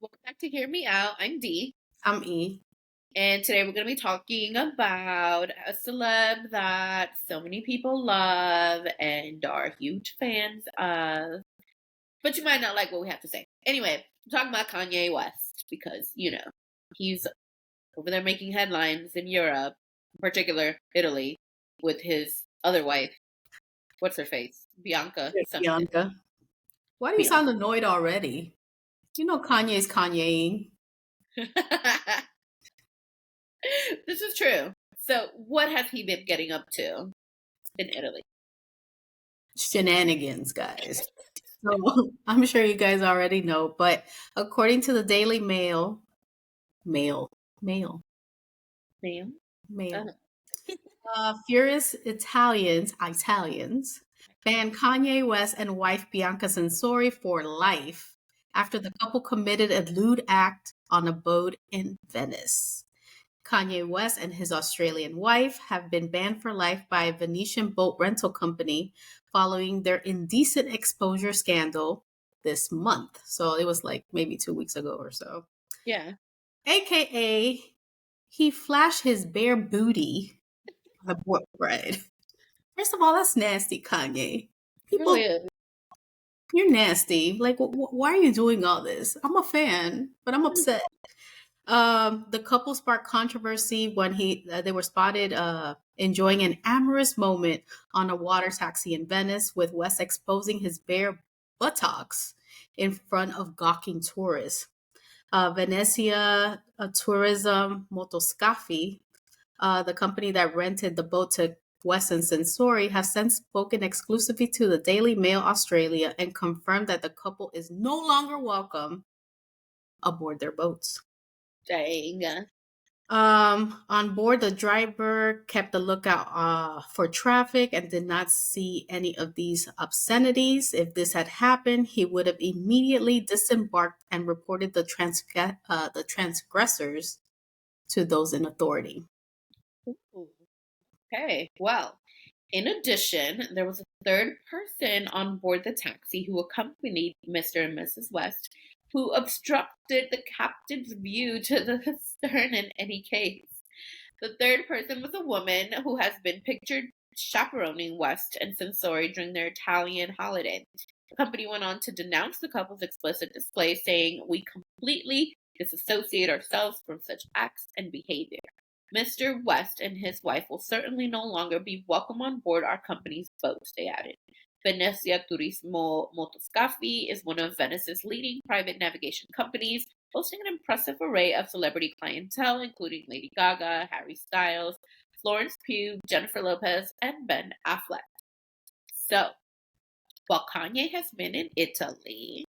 Welcome back to Hear Me Out. I'm Dee. I'm E. And today we're going to be talking about a celeb that so many people love and are huge fans of. But you might not like what we have to say. Anyway, I'm talking about Kanye West because, he's over there making headlines in Europe, in particular Italy, with his other wife. What's her face? Bianca something. Bianca. Why do you sound annoyed already? You know Kanye's Kanyeing. This is true. So, what has he been getting up to in Italy? Shenanigans, guys. So I'm sure you guys already know, but according to the Daily Mail, Mail, Ma'am? Mail, furious Italians banned Kanye West and wife Bianca Censori for life after the couple committed a lewd act on a boat in Venice. Kanye West and his Australian wife have been banned for life by a Venetian boat rental company following their indecent exposure scandal this month. So it was like maybe 2 weeks ago or so. Yeah. AKA, he flashed his bare booty on the boat ride. First of all, that's nasty, Kanye. People, Really? you're nasty. Like, why are you doing all this? I'm a fan, but I'm upset. The couple sparked controversy when they were spotted enjoying an amorous moment on a water taxi in Venice, with West exposing his bare buttocks in front of gawking tourists. Venezia Tourism Motoscafi, the company that rented the boat to West and Censori, have since spoken exclusively to the Daily Mail Australia and confirmed that the couple is no longer welcome aboard their boats. Dang. On board, the driver kept a lookout for traffic and did not see any of these obscenities. If this had happened, he would have immediately disembarked and reported the transgressors to those in authority. Ooh. Okay. Well, in addition, there was a third person on board the taxi who accompanied Mr. and Mrs. West, who obstructed the captain's view to the stern in any case. The third person was a woman who has been pictured chaperoning West and Censori during their Italian holiday. The company went on to denounce the couple's explicit display, saying, "We completely disassociate ourselves from such acts and behavior. Mr. West and his wife will certainly no longer be welcome on board our company's boats," they added. Venezia Turismo Motoscafi is one of Venice's leading private navigation companies, boasting an impressive array of celebrity clientele, including Lady Gaga, Harry Styles, Florence Pugh, Jennifer Lopez, and Ben Affleck. So, while Kanye has been in Italy,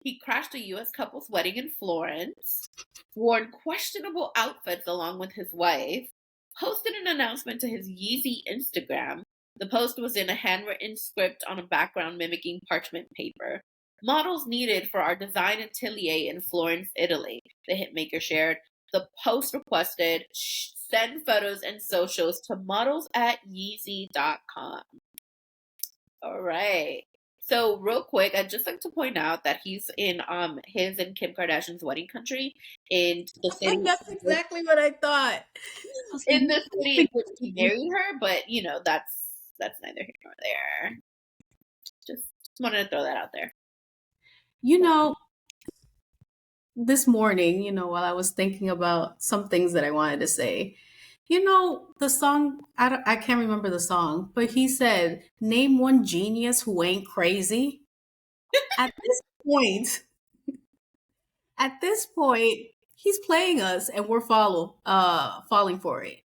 he crashed a U.S. couple's wedding in Florence, wore questionable outfits along with his wife, posted an announcement to his Yeezy Instagram. The post was in a handwritten script on a background mimicking parchment paper. "Models needed for our design atelier in Florence, Italy," the hitmaker shared. The post requested, "Send photos and socials to models@yeezy.com." All right. So real quick, I'd just like to point out that he's in his and Kim Kardashian's wedding country in the city. That's exactly what I thought. In the city in which he married her, but that's neither here nor there. Just wanted to throw that out there. This morning, while I was thinking about some things that I wanted to say, the song, I can't remember the song, but he said, "Name one genius who ain't crazy." At this point, he's playing us and we're falling for it.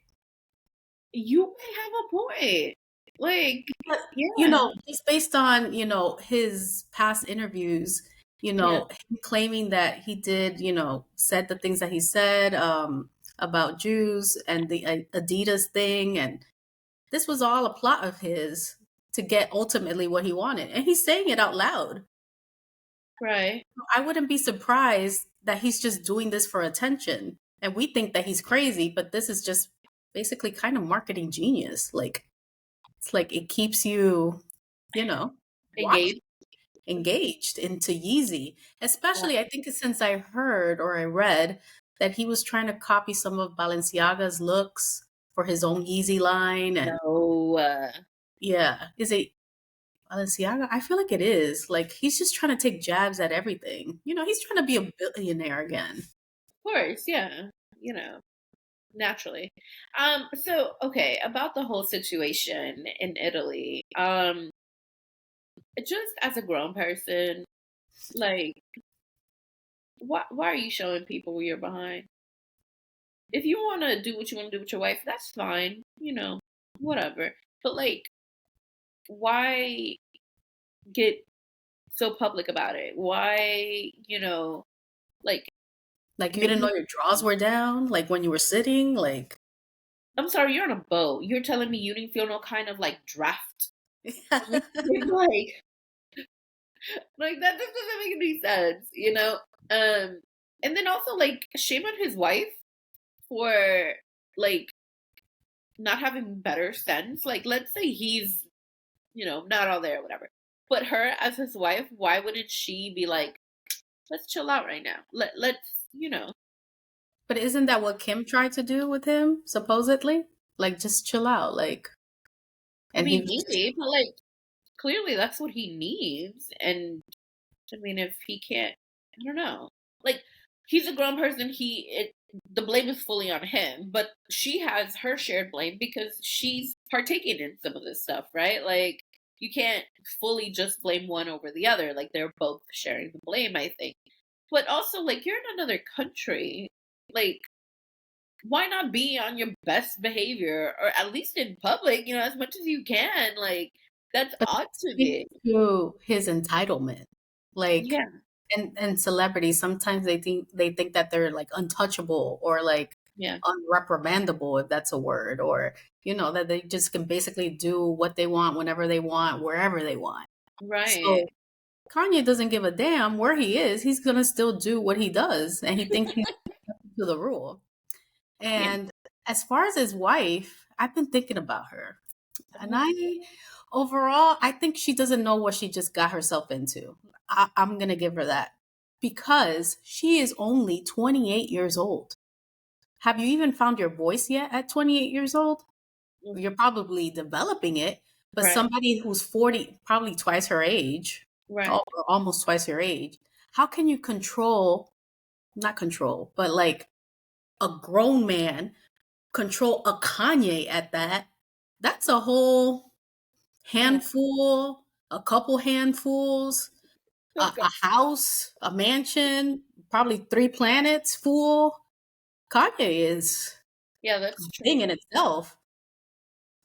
You may have a point. Like, just based on, his past interviews, him claiming that he did, said the things that he said about Jews and the Adidas thing. And this was all a plot of his to get ultimately what he wanted. And he's saying it out loud. Right. I wouldn't be surprised that he's just doing this for attention. And we think that he's crazy, but this is just basically kind of marketing genius. Like, it's like it keeps you, engaged. engaged into Yeezy. Especially, I think since I heard or I read that he was trying to copy some of Balenciaga's looks for his own Yeezy line. And No, yeah, is it Balenciaga? I feel like it is. Like he's just trying to take jabs at everything. He's trying to be a billionaire again. of course, yeah, naturally. So okay, about the whole situation in Italy. Just as a grown person, like, why are you showing people you're behind? If you want to do what you want to do with your wife, that's fine, whatever. But like, why get so public about it? Why, like, Like you make didn't know me. your drawers were down, like when you were sitting, like I'm sorry, you're on a boat. You're telling me you didn't feel no kind of like draft. Like, like that just doesn't make any sense. And then also like shame on his wife for like not having better sense. Like, let's say he's, not all there, whatever. But her as his wife, why wouldn't she be like, let's chill out right now. Let's. But isn't that what Kim tried to do with him, supposedly? Like just chill out, like I and he mean, was just maybe, but like clearly that's what he needs. And I mean, if he can't, I don't know. Like, he's a grown person. The blame is fully on him, but she has her shared blame because she's partaking in some of this stuff, right? Like, you can't fully just blame one over the other. Like, they're both sharing the blame, I think. But also, like, you're in another country. Like, why not be on your best behavior, or at least in public, as much as you can? Like, that's but odd to speaks me. to his entitlement. Like Yeah, and celebrities sometimes they think that they're like untouchable or like yeah, unreprimandable, if that's a word, or that they just can basically do what they want whenever they want, wherever they want. right. So Kanye doesn't give a damn where he is. He's gonna still do what he does, and he thinks he's to the rule. Yeah. And as far as his wife, I've been thinking about her. And overall, I think she doesn't know what she just got herself into. I'm going to give her that because she is only 28 years old. Have you even found your voice yet at 28 years old? You're probably developing it, but Right, somebody who's 40, probably twice her age, right, or almost twice her age, how can you not control, but like a grown man control a Kanye at that? That's a whole yeah. handful, a couple handfuls, a, Oh god. a house, a mansion, probably 3 planets full. Kanye is Yeah, a that's true. thing in itself.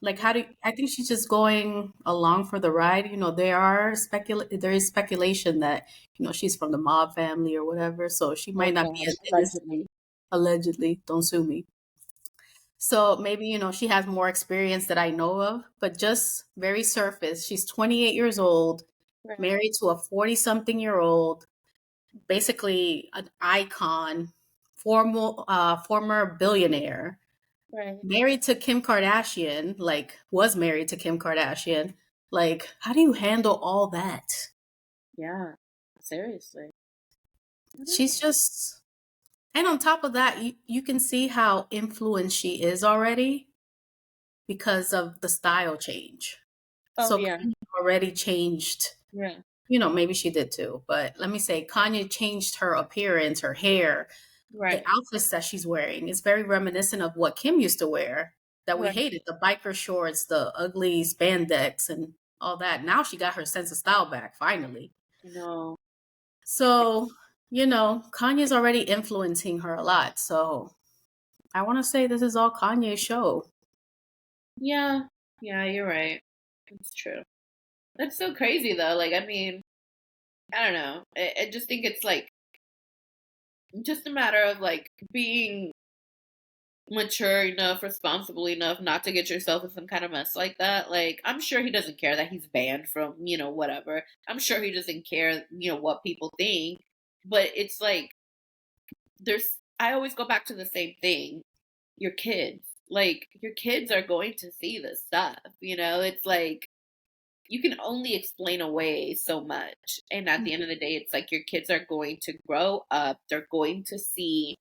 Like, Yeah. I think she's just going along for the ride. There is speculation that, she's from the mob family or whatever. So she Oh might not be god, as innocent, allegedly. allegedly. Don't sue me. So maybe, she has more experience that I know of, but just very surface. She's 28 years old, Right, married to a 40-something-year-old, basically an icon, former billionaire, right. married to Kim Kardashian, like was married to Kim Kardashian. Like, how do you handle all that? Yeah. Seriously. I don't She's know. just, and on top of that, you can see how influenced she is already because of the style change. Oh So yeah. Kanye already changed. Yeah. Maybe she did too, but let me say Kanye changed her appearance, her hair, the Right. outfits that she's wearing is very reminiscent of what Kim used to wear that we Right. hated, the biker shorts, the ugly spandex and all that. Now she got her sense of style back finally. I know. So, Kanye's already influencing her a lot. So I want to say this is all Kanye's show. Yeah. Yeah, you're right. It's true. That's so crazy though. Like, I mean, I don't know. I just think it's like just a matter of like being mature enough, responsible enough not to get yourself in some kind of mess like that. Like, I'm sure he doesn't care that he's banned from, whatever. I'm sure he doesn't care, what people think. But it's like, I always go back to the same thing. Your kids. Like, your kids are going to see this stuff. It's like, you can only explain away so much. And at the end of the day, it's like your kids are going to grow up, they're going to see,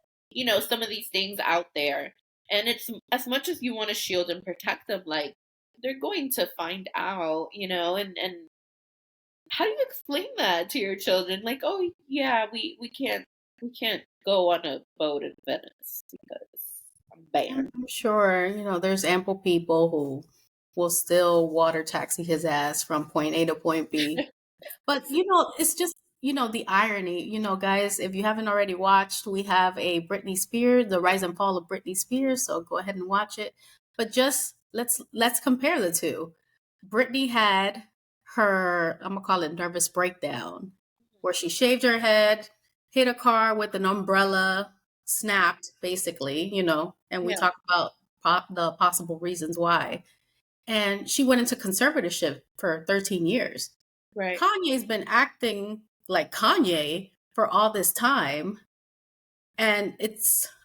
some of these things out there. And it's as much as you want to shield and protect them, like they're going to find out, and how do you explain that to your children? Like, oh yeah, we can't go on a boat in Venice because I'm banned. I'm sure, there's ample people who will still water taxi his ass from point A to point B. But it's just the irony. Guys, if you haven't already watched, we have a Britney Spears, the rise and fall of Britney Spears. So go ahead and watch it. But just let's compare the two. Britney had her, I'm gonna call it nervous breakdown, where she shaved her head, hit a car with an umbrella, snapped basically. And we Yeah, talk about the possible reasons why. And she went into conservatorship for 13 years. right. Kanye's been acting like Kanye for all this time. And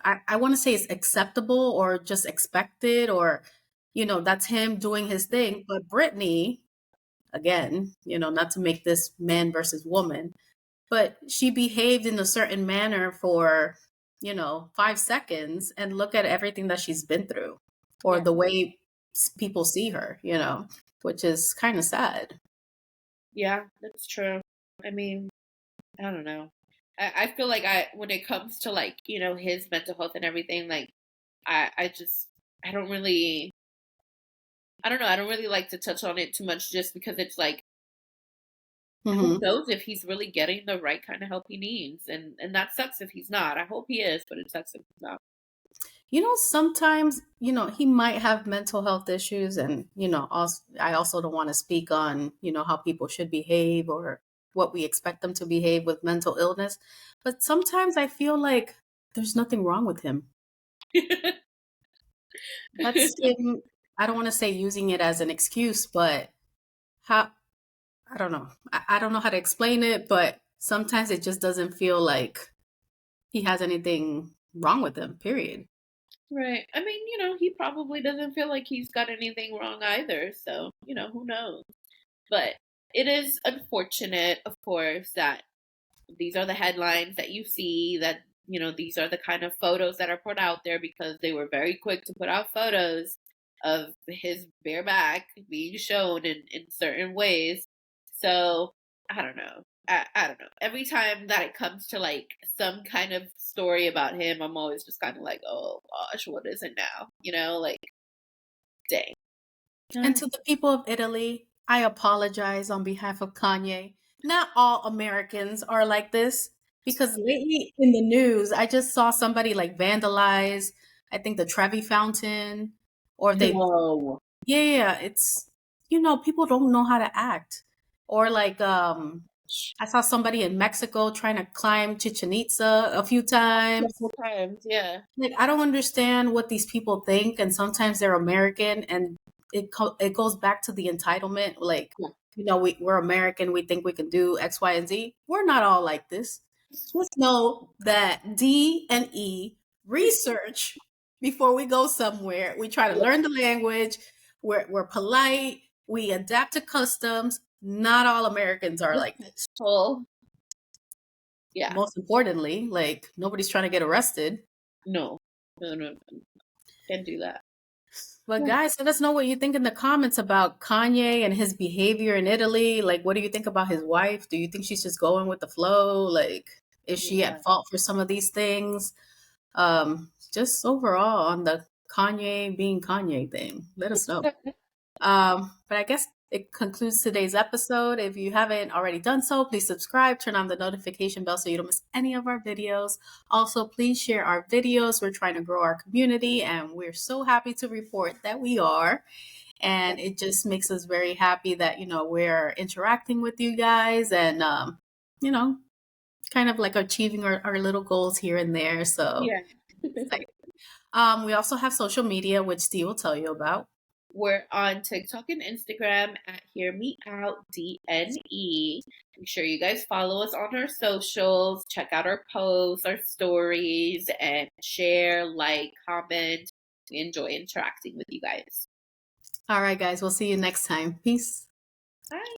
I want to say it's acceptable or just expected or, that's him doing his thing. But Britney, again, not to make this man versus woman, but she behaved in a certain manner for, 5 seconds and look at everything that she's been through or Yeah. the way people see her, which is kind of sad. Yeah, that's true. I mean, I don't know. I feel like when it comes to like, his mental health and everything, like I just I don't really I don't know, I don't really like to touch on it too much just because it's like who Mhm. knows if he's really getting the right kind of help he needs. And that sucks if he's not. I hope he is, but it sucks if he's not. Sometimes, he might have mental health issues and, I also don't want to speak on, how people should behave or what we expect them to behave with mental illness. But sometimes I feel like there's nothing wrong with him. That's him. I don't want to say using it as an excuse, but how, I don't know. I don't know how to explain it, but sometimes it just doesn't feel like he has anything wrong with him, period. Right. I mean, he probably doesn't feel like he's got anything wrong either. So, who knows? But it is unfortunate, of course, that these are the headlines that you see, that, these are the kind of photos that are put out there because they were very quick to put out photos of his bare back being shown in certain ways. So I don't know. I don't know. Every time that it comes to like some kind of story about him, I'm always just kind of like, oh gosh, what is it now? Like, dang. And to the people of Italy, I apologize on behalf of Kanye. Not all Americans are like this because lately in the news, I just saw somebody like vandalize, I think the Trevi Fountain, or they, No. yeah, it's, people don't know how to act. Or like, I saw somebody in Mexico trying to climb Chichen Itza a few times. Multiple times, yeah. Like, I don't understand what these people think, and sometimes they're American, and it goes back to the entitlement. Like, we're American, we think we can do X, Y, and Z. We're not all like this. Just know that D and E research before we go somewhere. We try to learn the language. We're polite. We adapt to customs. Not all Americans are like this. Well, yeah. Most importantly, like nobody's trying to get arrested. No. No, no, no. Can't do that. But guys, let us know what you think in the comments about Kanye and his behavior in Italy. Like, what do you think about his wife? Do you think she's just going with the flow? Like, is she Yeah. at fault for some of these things? Just overall on the Kanye being Kanye thing. Let us know. But I guess it concludes today's episode. If you haven't already done so, please subscribe, turn on the notification bell so you don't miss any of our videos. Also, please share our videos. We're trying to grow our community, and we're so happy to report that we are. And it just makes us very happy that, we're interacting with you guys and, you know, kind of like achieving our little goals here and there. So, Yeah. we also have social media, which Steve will tell you about. We're on TikTok and Instagram at Hear Me Out DNE. Make sure you guys follow us on our socials, check out our posts, our stories, and share, like, comment. We enjoy interacting with you guys. All right, guys, we'll see you next time. Peace. Bye.